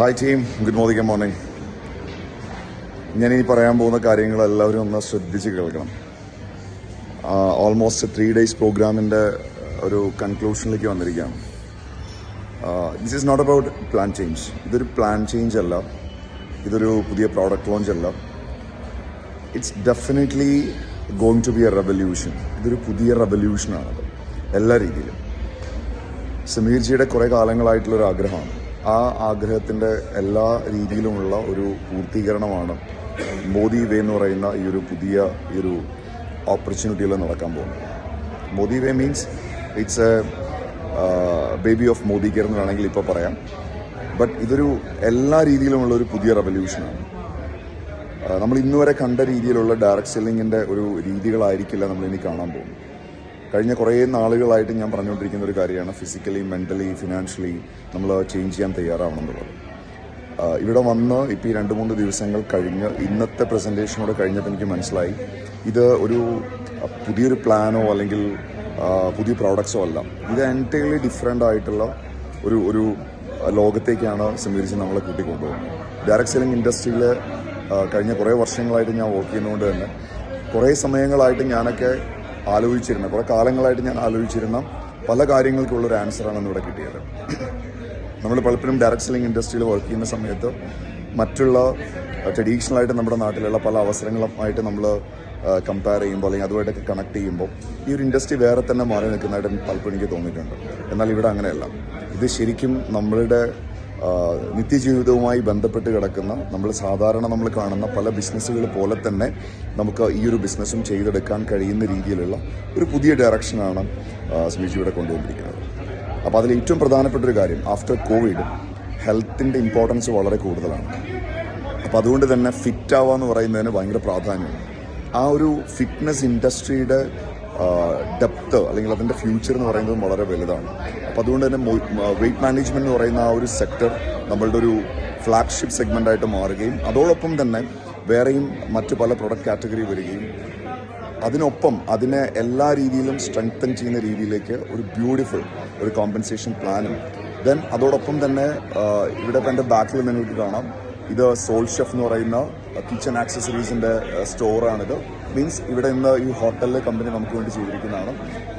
Hi team, good morning. ഞാനിനി പറയാൻ പോകുന്ന കാര്യങ്ങൾ എല്ലാവരും ഒന്ന് ശ്രദ്ധിച്ച് കേൾക്കണം. ഓൾമോസ്റ്റ് 3 days പ്രോഗ്രാമിൻ്റെ ഒരു കൺക്ലൂഷനിലേക്ക് വന്നിരിക്കുകയാണ്. This is not about plan change. ഇതൊരു പ്ലാൻ ചേഞ്ച് അല്ല, ഇതൊരു പുതിയ പ്രോഡക്റ്റ് ലോഞ്ച് അല്ല. It's definitely going to be a revolution. ഇതൊരു പുതിയ റെവല്യൂഷനാണത് എല്ലാ രീതിയിലും. സമീർജിയുടെ കുറേ കാലങ്ങളായിട്ടുള്ളൊരു ആഗ്രഹമാണ്. ആ ആഗ്രഹത്തിൻ്റെ എല്ലാ രീതിയിലുമുള്ള ഒരു പൂർത്തീകരണമാണ് മോദി വേ എന്ന് പറയുന്ന ഈ ഒരു ഓപ്പർച്യൂണിറ്റിയിൽ നടക്കാൻ പോകുന്നത്. Modi way means it's a baby of Modi care എന്ന് വേണമെങ്കിൽ ഇപ്പോൾ പറയാം. ബട്ട് ഇതൊരു എല്ലാ രീതിയിലുമുള്ള ഒരു പുതിയ റെവല്യൂഷനാണ്. നമ്മൾ ഇന്നുവരെ കണ്ട രീതിയിലുള്ള ഡയറക്റ്റ് സെല്ലിങ്ങിൻ്റെ ഒരു രീതികളായിരിക്കില്ല നമ്മളിനി കാണാൻ പോകുന്നത്. കഴിഞ്ഞ കുറേ നാളുകളായിട്ട് ഞാൻ പറഞ്ഞുകൊണ്ടിരിക്കുന്ന ഒരു കാര്യമാണ് ഫിസിക്കലി, മെൻ്റലി, ഫിനാൻഷ്യലി നമ്മൾ ചേഞ്ച് ചെയ്യാൻ തയ്യാറാവണം എന്നുള്ളത്. ഇവിടെ വന്ന് ഇപ്പോൾ ഈ 2-3 ദിവസങ്ങൾ കഴിഞ്ഞ് ഇന്നത്തെ പ്രസൻറ്റേഷനോട് കഴിഞ്ഞപ്പോൾ എനിക്ക് മനസ്സിലായി ഇത് ഒരു പുതിയൊരു പ്ലാനോ അല്ലെങ്കിൽ പുതിയ പ്രോഡക്ട്സോ അല്ല. ഇത് എൻറ്റയർലി ഡിഫറെൻ്റ് ആയിട്ടുള്ള ഒരു ലോകത്തേക്കാണ് സമീർജി നമ്മളെ കൂട്ടിക്കൊണ്ടുപോകുന്നത്. ഡയറക്റ്റ് സെല്ലിംഗ് ഇൻഡസ്ട്രിയിൽ കഴിഞ്ഞ കുറേ വർഷങ്ങളായിട്ട് ഞാൻ വർക്ക് ചെയ്യുന്നതുകൊണ്ട് തന്നെ കുറേ സമയങ്ങളായിട്ട് കുറേ കാലങ്ങളായിട്ട് ഞാൻ ആലോചിച്ചിരുന്ന പല കാര്യങ്ങൾക്കുള്ളൊരു ആൻസറാണ് ഇന്നിവിടെ കിട്ടിയത്. നമ്മൾ പലപ്പോഴും ഡയറക്റ്റ് സെല്ലിംഗ് ഇൻഡസ്ട്രിയിൽ വർക്ക് ചെയ്യുന്ന സമയത്ത് മറ്റുള്ള ട്രഡീഷണലായിട്ട് നമ്മുടെ നാട്ടിലുള്ള പല അവസരങ്ങളുമായിട്ട് നമ്മൾ കമ്പയർ ചെയ്യുമ്പോൾ അല്ലെങ്കിൽ അതുമായിട്ടൊക്കെ കണക്ട് ചെയ്യുമ്പോൾ ഈ ഒരു ഇൻഡസ്ട്രി വേറെ തന്നെ മാറി നിൽക്കുന്നതായിട്ട് പലപ്പോഴും എനിക്ക് തോന്നിയിട്ടുണ്ട്. എന്നാൽ ഇവിടെ അങ്ങനെയല്ല. ഇത് ശരിക്കും നമ്മളുടെ നിത്യജീവിതവുമായി ബന്ധപ്പെട്ട് കിടക്കുന്ന നമ്മൾ കാണുന്ന പല ബിസിനസ്സുകൾ പോലെ തന്നെ നമുക്ക് ഈ ഒരു ബിസിനസ്സും ചെയ്തെടുക്കാൻ കഴിയുന്ന രീതിയിലുള്ള ഒരു പുതിയ ഡയറക്ഷനാണ് സമീർജി ഇവിടെ കൊണ്ടുവന്നിരിക്കുന്നത്. അപ്പോൾ അതിൽ ഏറ്റവും പ്രധാനപ്പെട്ടൊരു കാര്യം, ആഫ്റ്റർ കോവിഡ് ഹെൽത്തിൻ്റെ ഇമ്പോർട്ടൻസ് വളരെ കൂടുതലാണ്. അപ്പോൾ അതുകൊണ്ട് തന്നെ ഫിറ്റ് ആവുക എന്ന് പറയുന്നതിന് ഭയങ്കര പ്രാധാന്യമാണ്. ആ ഒരു ഫിറ്റ്നസ് ഇൻഡസ്ട്രിയുടെ ഡെപ്ത് അല്ലെങ്കിൽ അതിൻ്റെ ഫ്യൂച്ചർ എന്ന് പറയുന്നത് വളരെ വലുതാണ്. അപ്പോൾ അതുകൊണ്ട് തന്നെ വെയ്റ്റ് മാനേജ്മെൻറ്റ് എന്ന് പറയുന്ന ആ ഒരു സെക്ടർ നമ്മളുടെ ഒരു ഫ്ലാഗ്ഷിപ്പ് സെഗ്മെൻ്റായിട്ട് മാറുകയും അതോടൊപ്പം തന്നെ വേറെയും മറ്റു പല പ്രൊഡക്റ്റ് കാറ്റഗറി വരികയും അതിനൊപ്പം അതിനെ എല്ലാ രീതിയിലും സ്ട്രെങ്തൻ ചെയ്യുന്ന രീതിയിലേക്ക് ഒരു ബ്യൂട്ടിഫുൾ ഒരു കോമ്പൻസേഷൻ പ്ലാനും ദെൻ അതോടൊപ്പം തന്നെ ഇവിടെ ഇപ്പോൾ എൻ്റെ ബാക്കിൽ നിങ്ങൾക്ക് കാണാം, ഇത് സോൾ ഷെഫ് എന്ന് പറയുന്ന കിച്ചൺ ആക്സസറീസിൻ്റെ സ്റ്റോറാണിത്. മീൻസ് ഇവിടെ ഇന്ന് ഈ ഹോട്ടലിലെ കമ്പനി നമുക്ക് വേണ്ടി ചെയ്തിരിക്കുന്നതാണ്.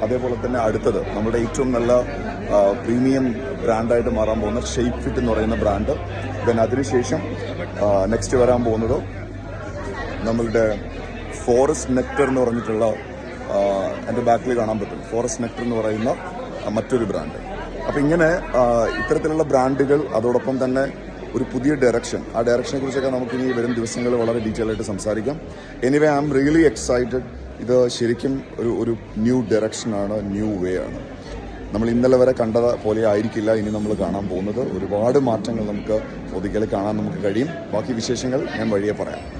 അതേപോലെ തന്നെ അടുത്തത് നമ്മുടെ ഏറ്റവും നല്ല പ്രീമിയം ബ്രാൻഡായിട്ട് മാറാൻ പോകുന്ന ഷേപ്പ് ഫിറ്റ് എന്ന് പറയുന്ന ബ്രാൻഡ്. ദെൻ അതിനുശേഷം നെക്സ്റ്റ് വരാൻ പോകുന്നത് നമ്മളുടെ ഫോറസ്റ്റ് നെക്ടർ എന്ന് പറഞ്ഞിട്ടുള്ള എൻ്റെ ബാക്കിൽ കാണാൻ പറ്റും, ഫോറസ്റ്റ് നെക്ടർ എന്ന് പറയുന്ന മറ്റൊരു ബ്രാൻഡ്. അപ്പോൾ ഇങ്ങനെ ഇത്തരത്തിലുള്ള ബ്രാൻഡുകൾ, അതോടൊപ്പം തന്നെ ഒരു പുതിയ ഡയറക്ഷൻ, ആ ഡയറക്ഷനെ കുറിച്ചൊക്കെ നമുക്കിനി വരും ദിവസങ്ങളിൽ വളരെ ഡീറ്റെയിൽ ആയിട്ട് സംസാരിക്കാം. Anyway I am really excited. ഇത് ശരിക്കും ഒരു ന്യൂ ഡയറക്ഷനാണ്, ന്യൂ വേ ആണ്. നമ്മൾ ഇന്നലെ വരെ കണ്ടത് പോലെ ആയിരിക്കില്ല ഇനി നമ്മൾ കാണാൻ പോകുന്നത്. ഒരുപാട് മാറ്റങ്ങൾ നമുക്ക് ഒതുക്കൽ കാണാൻ നമുക്ക് കഴിയും. ബാക്കി വിശേഷങ്ങൾ ഞാൻ വഴിയെ പറയാം.